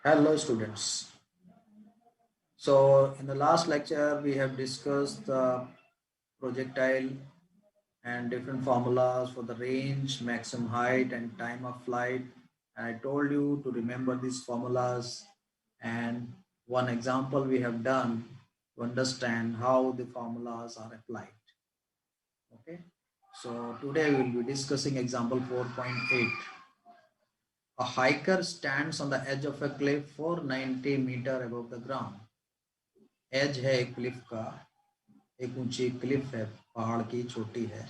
Hello students. So in the last lecture we have discussed the projectile and different formulas for the range, maximum height and time of flight. And I told you to remember these formulas, and one example we have done to understand how the formulas are applied. Okay. So today we will be discussing example 4.8. A hiker stands on the edge of a cliff 490 meter above the ground. Edge है एक Cliff का, एक ऊंची Cliff है, पहाड़ की छोटी है,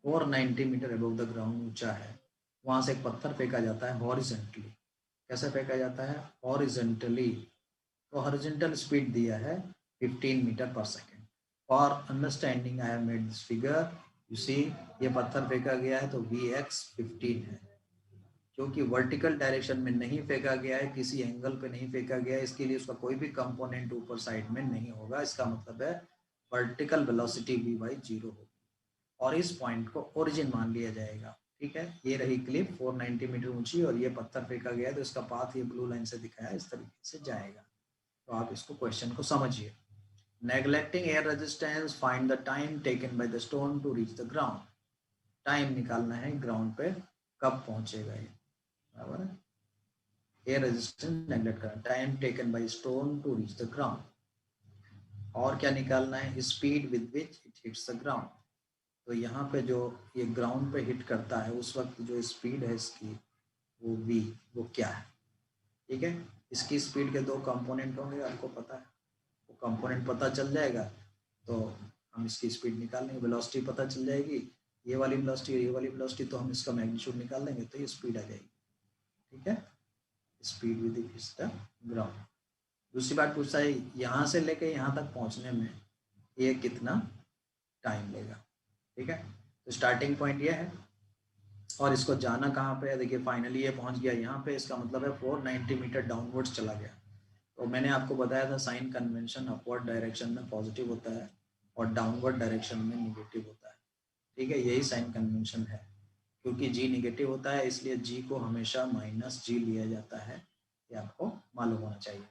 490 मीटर अबव द ग्राउंड ऊंचा है। वहां से एक पत्थर फेंका जाता है हॉरिजेंटली। कैसे फेंका जाता है? हॉरिजेंटली। तो हॉरिजेंटल स्पीड दिया है 15 मीटर पर second. For understanding I have made this figure. You see, ये पत्थर फेंका गया है तो Vx 15 है। क्योंकि वर्टिकल डायरेक्शन में नहीं फेंका गया है, किसी एंगल पे नहीं फेंका गया है, इसके लिए उसका कोई भी कंपोनेंट ऊपर साइड में नहीं होगा। इसका मतलब है वर्टिकल वेलोसिटी Vy 0 होगी और इस पॉइंट को ओरिजिन मान लिया जाएगा। ठीक है, ये रही क्लिप 490 मीटर ऊंची और ये पत्थर फेंका गया है तो इसका पाथ ये ब्लू लाइन से दिखाया इस तरीके से जाएगा। तो आप इसको क्वेश्चन को समझिए। Neglecting air resistance, find the time taken by the stone to reach the ground. Time निकालना है ग्राउंड पे कब पहुंचेगा ये, बराबर है। एयर रेजिस्टेंस नेग्लेक्ट करना, time taken by stone to reach the ground. और क्या निकालना है? Speed with which it hits the ground. तो यहाँ पे जो ये ग्राउंड पे हिट करता है उस वक्त जो स्पीड है इसकी, वो v, वो क्या है? ठीक है, इसकी स्पीड के दो कंपोनेंट होंगे, आपको पता है। वो कंपोनेंट पता चल जाएगा तो हम इसकी स्पीड निकाल लेंगे। वेलोसिटी पता चल जाएगी, ये वाली वेलोसिटी और ये वाली वेलोसिटी, तो हम इसका मैग्नीट्यूड निकाल लेंगे तो ये स्पीड आ जाएगी। ठीक है, स्पीड विद द ग्राउंड। दूसरी बात पूछता है यहाँ से लेके यहाँ तक पहुँचने में ये कितना टाइम लेगा। ठीक है, तो स्टार्टिंग पॉइंट ये है और इसको जाना कहाँ पे है? देखिए फाइनली ये पहुँच गया यहाँ पे, इसका मतलब है 490 मीटर डाउनवर्ड्स चला गया। तो मैंने आपको बताया था साइन कन्वेंशन अपवर्ड डायरेक्शन में पॉजिटिव होता है और डाउनवर्ड डायरेक्शन में निगेटिव होता है। ठीक है, यही साइन कन्वेंशन है। क्योंकि जी निगेटिव होता है इसलिए जी को हमेशा -g लिया जाता है, ये आपको मालूम होना चाहिए।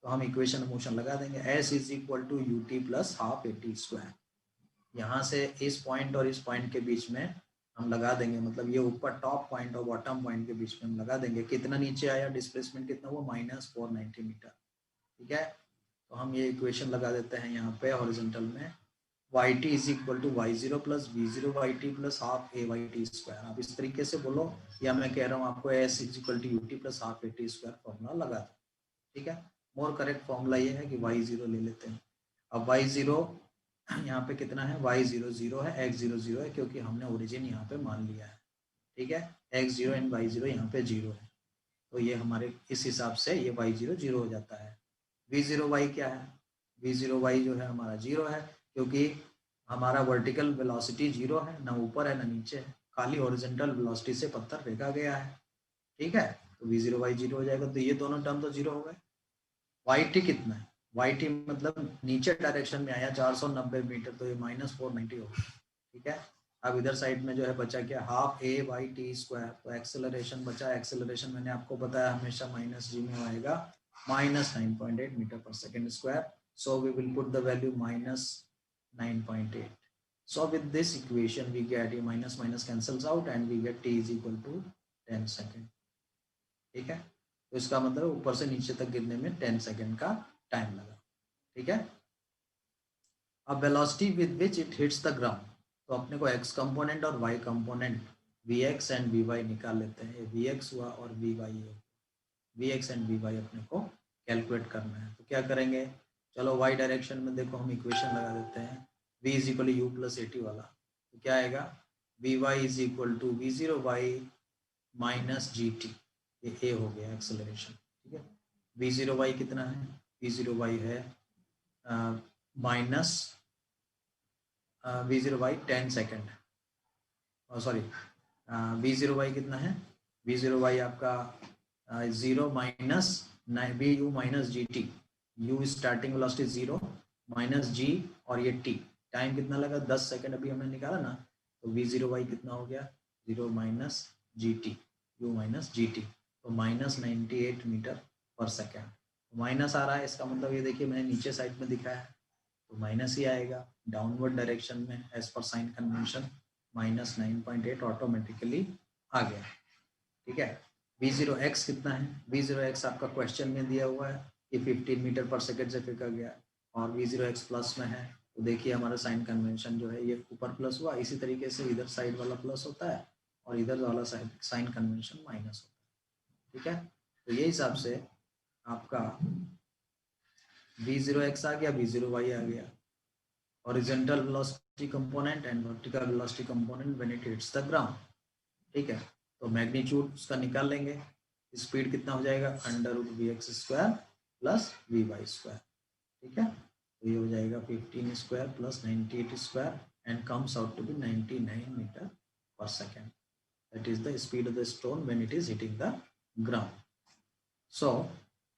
तो हम इक्वेशन मोशन लगा देंगे, s is equal to u t plus half a t square. यहाँ से इस पॉइंट और इस पॉइंट के बीच में हम लगा देंगे, मतलब ये ऊपर टॉप पॉइंट और बॉटम पॉइंट के बीच में हम लगा देंगे। कितना नीचे आया, डिस्प्लेसमेंट कितना हुआ? -490 मीटर। ठीक है, तो हम ये इक्वेशन लगा देते हैं यहाँ पे हॉरिजॉन्टल में। Y t is equal to y0 plus v0 y t plus half a y t square. आप इस तरीके से बोलो, या मैं कह रहा हूँ आपको s is equal to u t plus half a t square formula लगा दो। ठीक है, मोर करेक्ट फॉर्मूला ये है कि y0 ले लेते हैं। अब y0 यहाँ पे कितना है? y0 0 है, x0 0 है, क्योंकि हमने ओरिजिन यहाँ पे मान लिया है। ठीक है, x0 एंड y0 यहाँ पे 0 है, तो ये हमारे इस हिसाब से ये y0 0 हो जाता है। v0y क्या है? v0y जो है हमारा 0 है, क्योंकि हमारा वर्टिकल वेलोसिटी 0 है, ना ऊपर है ना नीचे है, खाली हॉरिजॉन्टल वेलोसिटी से पत्थर फेंका गया है। ठीक है, तो v0y 0 हो जाएगा, तो ये दोनों टर्म तो 0 हो गए। वाई टी कितना है? वाई टी मतलब नीचे डायरेक्शन में आया 490 मीटर, तो ये -490 होगा। ठीक है, अब इधर साइड में जो है बचा क्या? Half a y t square. तो एक्सेलरेशन बचा, एक्सेलरेशन मैंने आपको बताया हमेशा -g में आएगा, -9.8 मीटर पर second square. So we will put the value -9.8. So with this equation we get ये minus minus cancels out and we get t is equal to 10 second. ठीक है, तो इसका मतलब ऊपर से नीचे तक गिरने में 10 सेकेंड का टाइम लगा। ठीक है, अब velocity with which it hits the ground, तो अपने को x कंपोनेंट और y component Vx and Vy निकाल लेते हैं। Vx हुआ और Vy हुआ, Vx एंड Vy अपने को कैलकुलेट करना है। तो क्या करेंगे? चलो y डायरेक्शन में देखो हम इक्वेशन लगा देते हैं, v is equal u plus a t वाला। तो क्या आएगा? Vy is equal to v0y minus ji t, ये ए हो गया एक्सेलरेशन। ठीक है, v0y कितना है? v0y है minus v0y 10 second, sorry v0y कितना है? v0y आपका 0 माइनस वी यू माइनस जी T, U starting velocity 0 minus G और ये टी, टाइम कितना लगा? 10 सेकेंड अभी हमने निकाला ना, तो v0y कितना हो गया? 0 minus ji T, you minus G T, तो -98 मीटर पर सेकेंड। माइनस आ रहा है, इसका मतलब ये देखिए मैंने नीचे साइड में दिखाया है तो माइनस ही आएगा। डाउनवर्ड डायरेक्शन में as per sign convention -9.8 automatically आ गया। ठीक है। v0x कितना है? v0x आपका क्वेश्चन में दिया हुआ है कि 15 मीटर पर सेकेंड से फेंका गया और v0x प्लस में है तो देखिए हमारा साइन कन्वेंशन जो है ये ऊपर प्लस हुआ। इसी तरीके से इधर साइड वाला प्लस होता है और इधर वाला साइन कन्वेंशन माइनस होता है। ठीक है, तो ये हिसाब से आपका v0x आ गया, v0y आ गया। Horizontal velocity component and vertical velocity component when it hits the ground. ठीक है, तो मैग्नीट्यूड उसका निकाल लेंगे। स्पीड कितना हो जाएगा? √vx² plus vy²। ठीक है, तो ये हो जाएगा 15² plus 98² and comes out to be 99 metre पर second. That is the speed of the stone when it is hitting the ground. So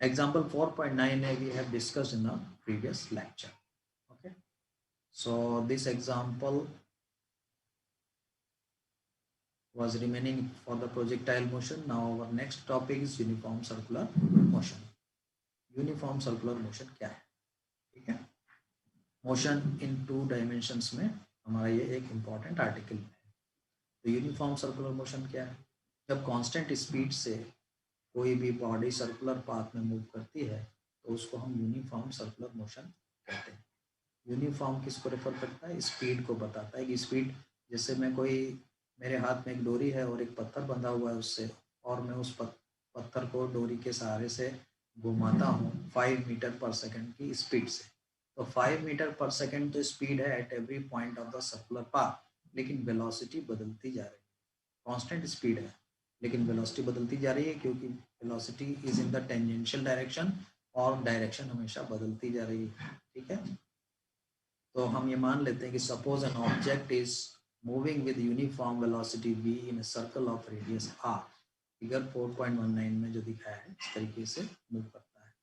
example 4.9 we have discussed in the previous lecture. Okay, so this example was remaining for the projectile motion. Now our next topic is uniform circular motion. Uniform circular motion क्या है? ठीक है, motion in 2 dimensions में हमारा ये एक important article है। तो यूनिफॉर्म सर्कुलर मोशन क्या है? जब कांस्टेंट स्पीड से कोई भी बॉडी सर्कुलर पाथ में मूव करती है तो उसको हम यूनिफॉर्म सर्कुलर मोशन कहते हैं। यूनिफॉर्म किसको रेफर करता है? स्पीड को बताता है कि स्पीड, जैसे मैं कोई, मेरे हाथ में एक डोरी है और एक पत्थर बंधा हुआ है उससे, और मैं उस पत्थर को डोरी के सहारे से घुमाता हूँ 5 मीटर पर सेकंड की स्पीड से। तो 5 मीटर पर सेकंड तो स्पीड है at every point of the circular path, लेकिन वेलोसिटी बदलती जा रही है। कांस्टेंट स्पीड है लेकिन वेलोसिटी बदलती जा रही है क्योंकि velocity is in the tangential direction और डायरेक्शन हमेशा बदलती जा रही है। ठीक है, तो हम ये मान लेते हैं कि suppose an object is moving with uniform velocity v in a circle of radius r। Figure 4.19 में जो दिखाया है इस तरीके से मूव करता है,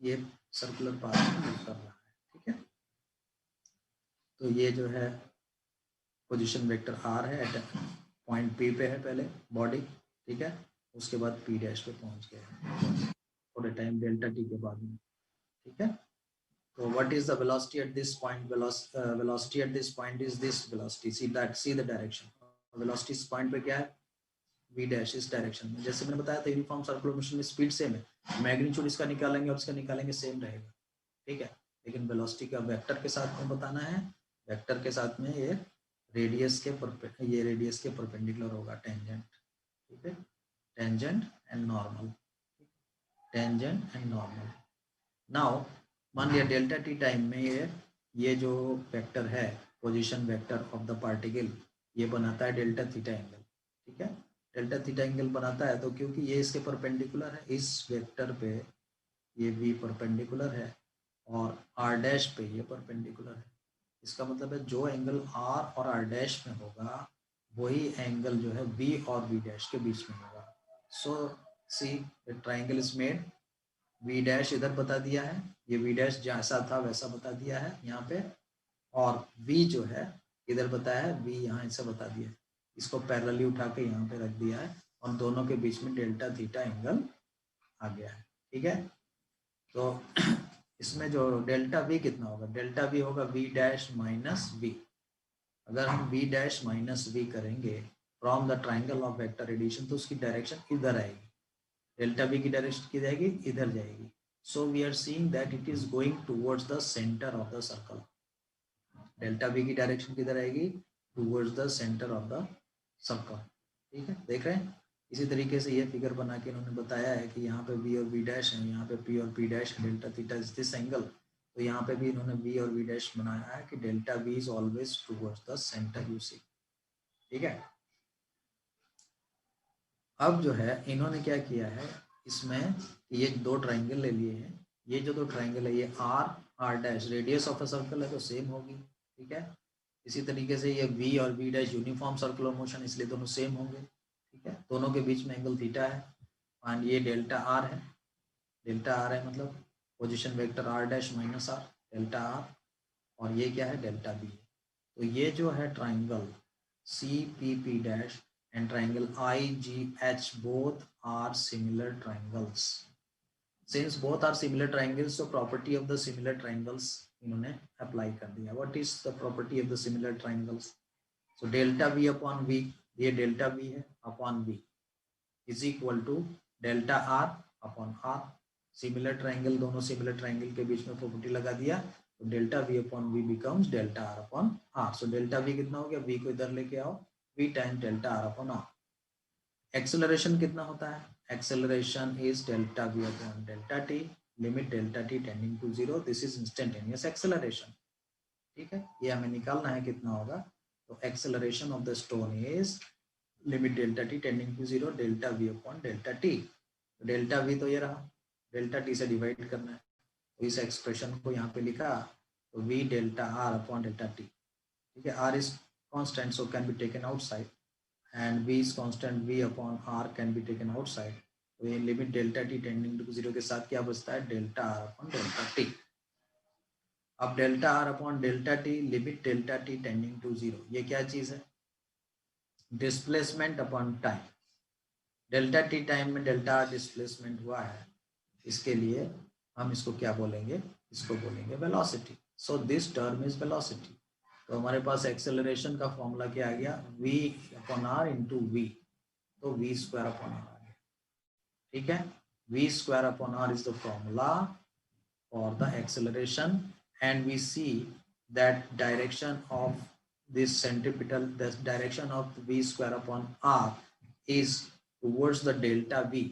ये सर्कुलर पाथ में मूव कर रहा है। ठीक है, तो ये जो है पोजीशन वेक्टर r है, एट पॉइंट P पे है पहले बॉडी। ठीक है, उसके बाद P डैश पे पहुंच गया थोड़े टाइम डेल्टा t के बाद में। ठीक है, तो what is the velocity at this point? Velocity at this point is this velocity. See the direction. Velocity इस पॉइंट पे क्या है? v डैश, इस डायरेक्शन में। जैसे मैंने बताया था यूनिफॉर्म सर्कुलर मोशन में स्पीड सेम है, मैग्नीट्यूड इसका निकालेंगे और इसका निकालेंगे सेम रहेगा। ठीक है, लेकिन वेलोसिटी का वेक्टर के साथ में बताना है। वेक्टर के साथ में ये रेडियस के परपेंडिकुलर होगा, टेंजेंट। ठीक है, tangent and normal, tangent and normal. Now मान लिया डेल्टा टी टाइम में ये जो वेक्टर है, position vector of the particle, ये बनाता है डेल्टा थीटा एंगल। ठीक है, डेल्टा थीटा एंगल बनाता है तो क्योंकि ये इसके परपेंडिकुलर है, इस वेक्टर पे ये v परपेंडिकुलर है और r डैश पे ये परपेंडिकुलर है। इसका मतलब है जो एंगल r और r डैश में होगा वही एंगल जो है v और v डैश के बीच में होगा। So see the triangle is made. v dash इधर बता दिया है, ये v डैश जैसा था वैसा बता दिया है यहाँ पे, और v जो है इधर बताया है, v यहाँ ऐसा बता दिया है। इसको पैरेलली उठा के यहाँ पे रख दिया है और दोनों के बीच में डेल्टा थीटा एंगल आ गया है। ठीक है, तो इसमें जो डेल्टा v कितना होगा? डेल्टा v होगा v डैश माइनस v। अगर हम v डैश माइनस v करेंगे from the triangle of vector addition तो उसकी डायरेक्शन इधर आएगी, डेल्टा v की डायरेक्शन की जाएगी, इधर जाएगी। So we are seeing that it is going towards the centre of the circle. Delta v की डायरेक्शन किधर आएगी? Towards the centre of the circle. ठीक है, देख रहे हैं? इसी तरीके से ये फिगर बना के इन्होंने बताया है कि यहाँ पे v और v डैश है, यहाँ पे p और p डैश है, delta theta is this angle. तो यहाँ पे भी इन्होंने v और v डैश बनाया है कि delta v is always towards the centre, you see. ठीक है, अब जो है इन्होंने क्या किया है इसमें, ये दो ट्राइंगल ले लिए हैं। ये जो दो ट्राइंगल है ये r dash radius of a circle है तो सेम होगी। ठीक है, इसी तरीके से ये v और v dash uniform circular motion, इसलिए दोनों सेम होंगे। ठीक है, दोनों के बीच में एंगल थीटा है और ये डेल्टा r है। डेल्टा r है मतलब position vector r dash minus r, delta r, और ये क्या है? Delta b। तो ये जो है triangle CPP dash and triangle IGH both are similar triangles. Since both are similar triangles, तो property of the similar triangles इन्होंने अप्लाई कर दिया. What is the property of the similar triangles? So delta we upon V, ये delta we है upon v is equal to delta are upon r. Similar triangle, दोनों similar triangle के बीच में property लगा दिया, तो delta we upon v becomes delta are upon r. So delta v कितना हो गया, वी को इधर लेके आओ, v times delta are upon r. Acceleration कितना होता है? Acceleration is delta we upon delta T, limit delta T tending to zero. This is instantaneous acceleration. ठीक है, ये हमें निकालना है कितना होगा. तो acceleration of the stone is limit delta T tending to zero delta we upon delta t. Delta v तो ये रहा, डेल्टा टी से डिवाइड करना है, तो इस एक्सप्रेशन को यहाँ पे लिखा, तो v delta are upon delta t. ठीक है, r is constant so can be taken outside, and v is constant, v upon r can be taken outside. तो ये limit delta T tending to zero के साथ क्या बचता है, delta are upon delta T. अब delta are upon delta T limit delta T tending to zero, ये क्या चीज है, displacement upon time. Delta T time में डेल्टा आर डिस्प्लेसमेंट हुआ है, इसके लिए हम इसको क्या बोलेंगे, इसको बोलेंगे velocity. So this term is velocity. तो हमारे पास एक्सेलरेशन का फॉर्मूला क्या आ गया, v upon r into v, तो v स्क्वायर अपॉन आर आ गया. ठीक है, v square upon r is the formula for the acceleration, and we see that direction of this centripetal, the direction of v square upon r is towards the delta v.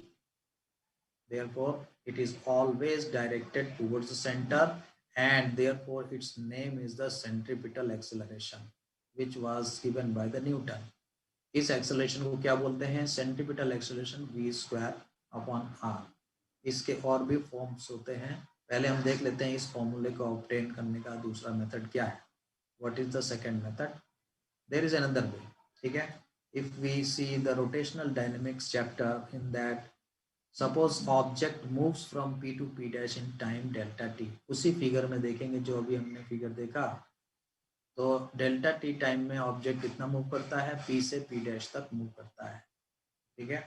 Therefore it is always directed towards the center, and therefore its name is the centripetal acceleration, which was given by the Newton. इस acceleration को क्या बोलते हैं, centripetal acceleration v square upon r. इसके और भी forms होते हैं, पहले हम देख लेते हैं इस फॉर्मूले को ऑब्टेन करने का दूसरा मेथड क्या है. What is the second method? There is another way. ठीक है, if we see the rotational dynamics chapter, in that suppose object moves from p to p dash in time delta t. उसी figure में देखेंगे जो अभी हमने figure देखा, तो डेल्टा टी टाइम में ऑब्जेक्ट कितना मूव करता है, p से p डैश तक मूव करता है. ठीक है,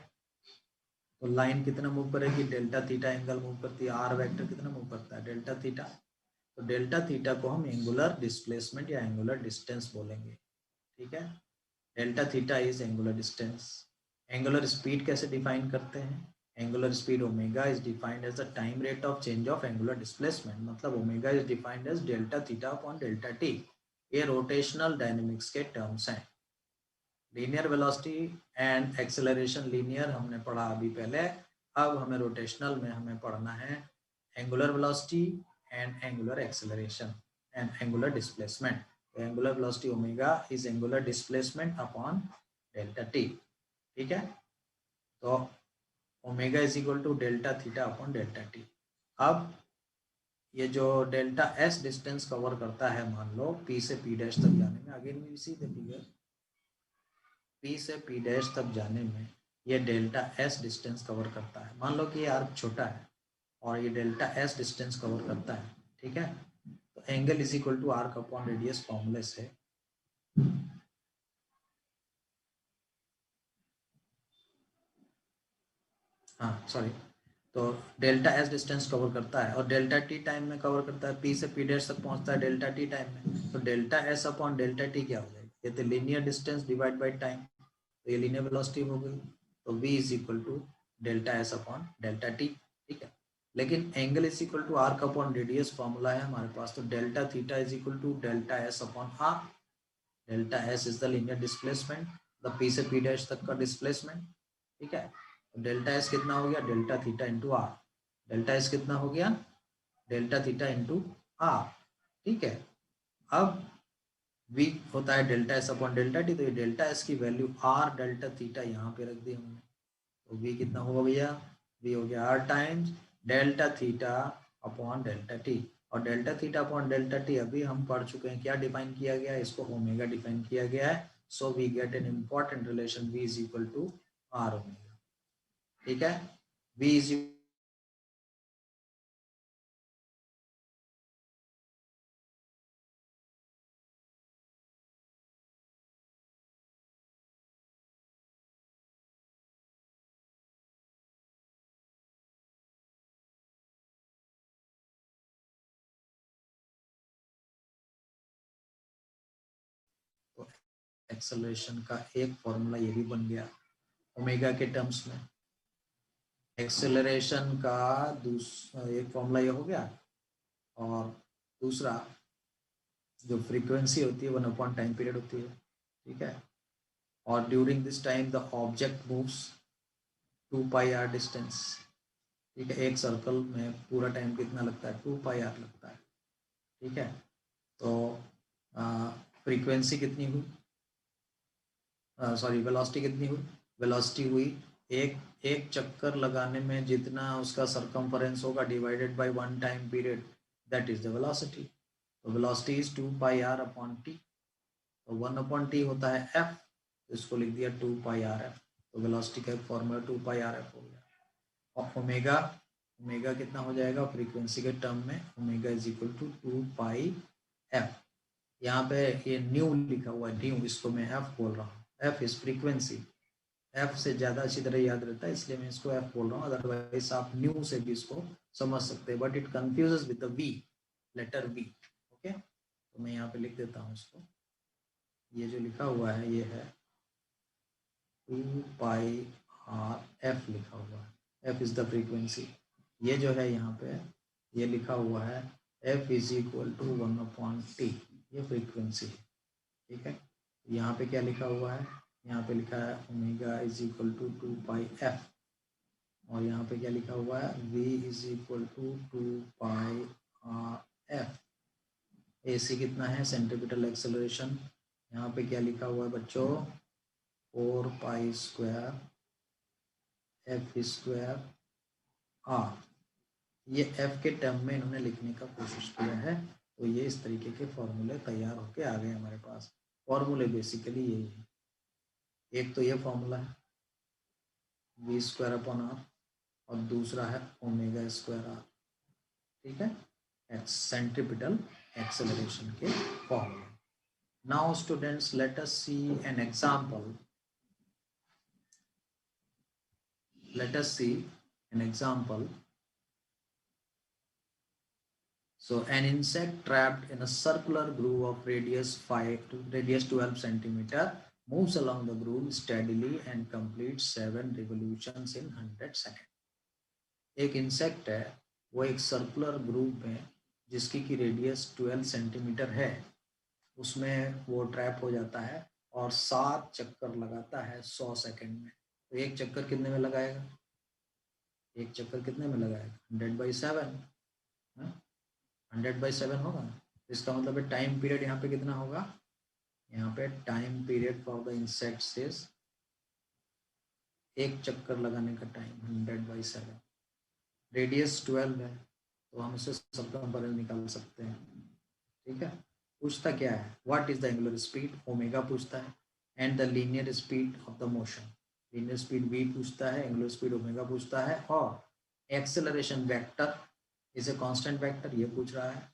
तो लाइन कितना मूव करेगी, डेल्टा थीटा एंगल मूव करती है. आर वेक्टर कितना मूव करता है, डेल्टा थीटा. तो डेल्टा थीटा को हम एंगुलर डिस्प्लेसमेंट या एंगुलर डिस्टेंस बोलेंगे. ठीक है, delta theta is angular distance. Angular speed कैसे डिफाइन करते हैं, angular speed omega is defined as the time rate of change of angular displacement. मतलब omega is defined as delta theta upon delta T. ये rotational dynamics के terms हैं. Linear velocity and acceleration linear हमने पढ़ा अभी पहले. अब हमें रोटेशनल में हमें पढ़ना है angular velocity and angular acceleration and angular displacement. Angular velocity omega is angular displacement upon delta t. ठीक है, तो omega is equal to delta theta upon delta T. अब ये जो डेल्टा एस डिस्टेंस कवर करता है, मान लो p से p डैश तक जाने में, again we see the figure, p से p डैश तक जाने में ये डेल्टा s डिस्टेंस कवर करता है. मान लो कि ये आर्क छोटा है और ये डेल्टा s डिस्टेंस कवर करता है. ठीक है, तो angle is equal to arc upon radius फॉर्मूले से सॉरी, तो डेल्टा एस डिस्टेंस कवर करता है और डेल्टा टी टाइम में कवर करता है, p से p डैश तक पहुंचता है डेल्टा टी टाइम में. तो delta s upon delta t क्या हो जाएगा, ये तो linear distance divide by time, तो ये लीनियर वेलोसिटी हो गई. तो v is equal to delta s upon delta t. ठीक है, लेकिन angle is equal to arc upon radius formula है हमारे पास, तो delta theta is equal to delta s upon r. Delta s is the linear displacement, the p से p dash तक का डिस्प्लेसमेंट. ठीक है, डेल्टा एस कितना हो गया, delta theta into r. Delta s कितना हो गया, डेल्टा थीटा इंटू आर. ठीक है, अब v होता है delta s upon delta T, तो ये डेल्टा एस की वैल्यू आर डेल्टा थीटा यहाँ पे रख दी हमने. तो v कितना होगा भैया, v हो गया R times delta theta upon delta T. और delta theta upon delta T अभी हम पढ़ चुके हैं, क्या डिफाइन किया गया है, इसको ओमेगा डिफाइन किया गया है. So we get an important relation, v is equal to r omega. ठीक है, v इज एक्सेलरेशन का एक फॉर्मूला ये भी बन गया ओमेगा के टर्म्स में। एक्सेलरेशन का एक फॉर्मूला ये हो गया, और दूसरा जो फ्रीक्वेंसी होती है 1 टाइम पीरियड होती है, ठीक है। और during this time the object moves 2πr distance, ठीक है। एक सर्कल में पूरा टाइम कितना लगता है, 2πr लगता है, ठीक है। तो फ्रीक्वेंसी कितनी हुई, सॉरी वेलोसिटी कितनी हुई, वेलोसिटी हुई एक चक्कर लगाने में जितना उसका सरकमफरेंस होगा divided by 1 time period, that is the velocity. तो वेलोसिटी इज 2πr/t, तो 1/t होता है f, तो इसको लिख दिया 2πrf। तो वेलोसिटी का एक फॉर्मूला 2πrf हो गया। और ओमेगा, ओमेगा कितना हो जाएगा फ्रीक्वेंसी के टर्म में, omega is equal to 2πf। यहाँ पे ये न्यू लिखा हुआ है, न्यू, इसको मैं f बोल रहा हूँ, f इज फ्रीक्वेंसी। f से ज़्यादा अच्छी तरह याद रहता है, इसलिए मैं इसको f बोल रहा हूँ, अदरवाइज आप न्यू से भी इसको समझ सकते हैं, but it confuses with the v, letter v। Okay, तो मैं यहाँ पे लिख देता हूँ इसको। ये जो लिखा हुआ है ये है 2πrf लिखा हुआ है, f इज द फ्रीक्वेंसी। ये जो है यहाँ पे ये लिखा हुआ है f is equal to 1/t, ये फ्रीक्वेंसी है, ठीक है। यहाँ पे क्या लिखा हुआ है, यहाँ पे लिखा है omega is equal to 2πf, और यहाँ पे क्या लिखा हुआ है v is equal to 2πrf। AC कितना है, सेंट्रीपिटल एक्सेलरेशन, यहाँ पे क्या लिखा हुआ है बच्चों, 4π² f² r। ये f के टर्म में इन्होंने लिखने का कोशिश किया है, तो ये इस तरीके के फॉर्मूले तैयार होके आ गए हमारे पास। फॉर्मूले बेसिकली यही है, एक तो ये फॉर्मूला है v²/r, और दूसरा है ω²r, ठीक है, सेंट्रीपिटल एक्सेलरेशन के फॉर्मूले। Now students let us see an example, let us see an example. So an insect trapped in a circular groove of radius 12 centimeter moves along the groove steadily and completes 7 revolutions in 100 seconds. एक insect है, वो एक circular groove में जिसकी की radius 12 centimetre है, उसमें वो ट्रैप हो जाता है और 7 चक्कर लगाता है 100 सेकंड में। तो एक चक्कर कितने में लगाएगा, एक चक्कर कितने में लगाएगा, 100/7, 100/7 होगा। इसका मतलब है टाइम पीरियड यहाँ पे कितना होगा, यहाँ पे time period for the insects is, एक चक्कर लगाने का टाइम 100/7, रेडियस 12 है, तो हम इसे सर्कमफरेंस निकाल सकते हैं, ठीक है। पूछता क्या है, what is the angular speed, omega पूछता है, and the linear speed of the motion, linear speed v पूछता है, एंगुलर स्पीड ओमेगा पूछता है, और acceleration vector is a constant vector ये पूछ रहा है,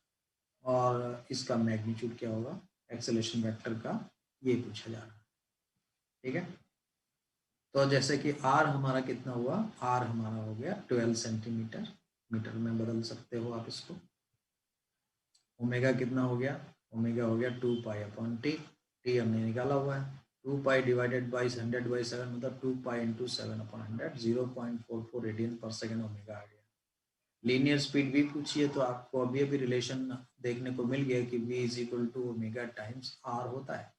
और इसका मैग्नीट्यूड क्या होगा एक्सेलरेशन वेक्टर का, ये पूछा जा रहा है, ठीक है। तो जैसे कि r हमारा कितना हुआ, r हमारा हो गया 12 सेंटीमीटर, मीटर में बदल सकते हो आप इसको। ओमेगा कितना हो गया, ओमेगा हो गया 2π/t, t हमने निकाला हुआ है, 2π डिवाइडेड बाई 100/7 मतलब 2π इंटू 7/100, 0.44 रेडियन पर सेकेंड ओमेगा आ गया। लीनियर स्पीड v पूछिए तो आपको अभी अभी रिलेशन देखने को मिल गया कि v is equal to omega times r होता है,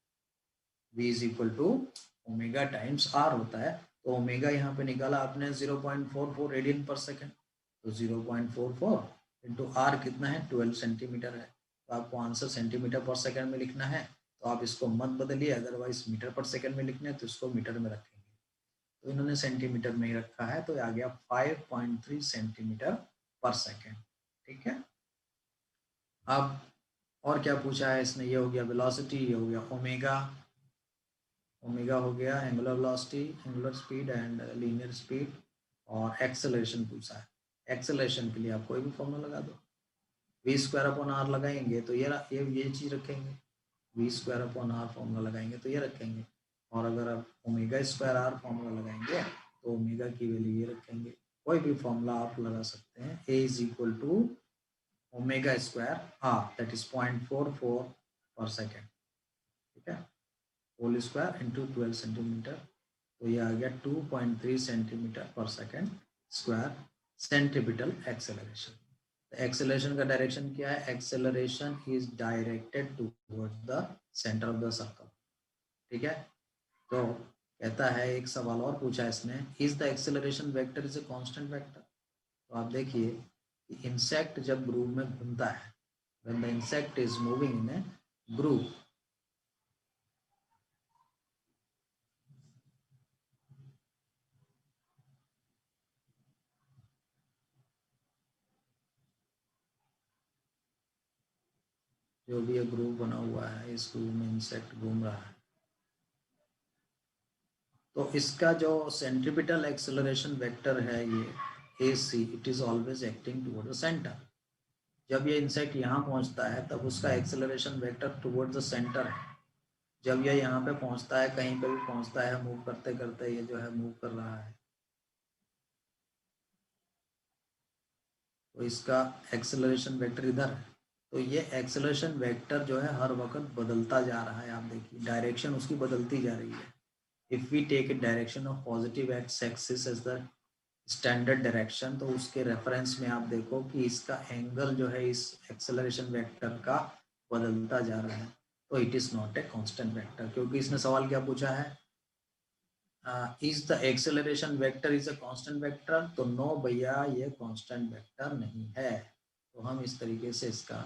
v is equal to omega times r होता है। तो ओमेगा यहाँ पे निकाला आपने 0.44 रेडियन पर सेकेंड, तो 0.44 इंटू r कितना है 12 सेंटीमीटर है, तो आपको आंसर सेंटीमीटर पर सेकेंड में लिखना है, तो आप इसको मत बदलिए, अदरवाइज मीटर पर सेकेंड में लिखना है तो इसको मीटर में रखेंगे, तो इन्होंने सेंटीमीटर में ही रखा है, तो आ गया 5.3 सेंटीमीटर पर सेकेंड, ठीक है। अब और क्या पूछा है इसने, ये हो गया वेलोसिटी, ये हो गया ओमेगा, ओमेगा हो गया angular velocity, angular speed and linear speed, और एक्सेलरेशन पूछा है। एक्सेलरेशन के लिए आप कोई भी फॉर्मूला लगा दो, v²/r लगाएंगे तो ये चीज रखेंगे, v²/r फॉर्मूला लगाएंगे तो ये रखेंगे, और अगर आप ω²r फॉर्मूला लगाएंगे तो ओमेगा की वैल्यू ये रखेंगे। कोई भी फॉर्मूला आप लगा सकते हैं, a is equal to ω²r, that is 0.44 पर सेकेंड, ठीक है। होल स्क्वायर इंटू 12 सेंटीमीटर, तो ये आ गया 2.3 सेंटीमीटर पर second square centripetal acceleration. Acceleration का डायरेक्शन क्या है? Acceleration is directed towards the centre of the circle. ठीक है, तो कहता है एक सवाल और पूछा है इसने, is the acceleration vector is a constant vector. तो आप देखिए कि इंसेक्ट जब ग्रुप में घूमता है, when the insect is moving in a group, जो भी ये ग्रुप बना हुआ है, इस ग्रुप में इंसेक्ट घूम रहा है, तो इसका जो सेंट्रीपिटल एक्सेलरेशन वेक्टर है ये AC, it is always acting toward the centre. जब ये इंसेक्ट यहाँ पहुँचता है तब उसका acceleration vector toward the centre है। जब ये यहाँ पे पहुँचता है, कहीं पे भी पहुँचता है, मूव करते करते ये जो है मूव कर रहा है, तो इसका एक्सेलरेशन वेक्टर इधर है। तो ये एक्सेलरेशन वेक्टर जो है हर वक्त बदलता जा रहा है। आप देखिए डायरेक्शन उसकी बदलती जा रही है। If we take a direction of positive x axis as the standard direction, तो उसके रेफरेंस में आप देखो कि इसका एंगल जो है इस एक्सेलरेशन वेक्टर का बदलता जा रहा है। तो it is not a constant vector, क्योंकि इसने सवाल क्या पूछा है, is the acceleration vector is a constant vector. तो नो भैया, ये कांस्टेंट वेक्टर नहीं है। तो हम इस तरीके से इसका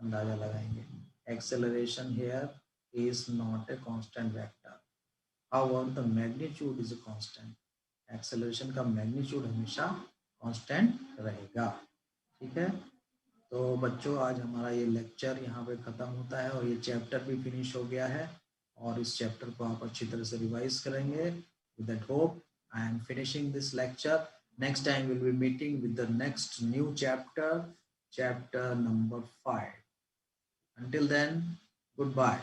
अंदाजा लगाएंगे, acceleration here is not a constant vector, however the magnitude is a constant. Acceleration का मैग्नीट्यूड हमेशा कांस्टेंट रहेगा। ठीक है, तो बच्चों आज हमारा ये लेक्चर यहाँ पे ख़त्म होता है और ये चैप्टर भी फिनिश हो गया है, और इस चैप्टर को आप अच्छी तरह से रिवाइज करेंगे। With that hope, I am finishing this lecture. Next time we'll be meeting with the next new chapter, chapter number 5. Until then, goodbye.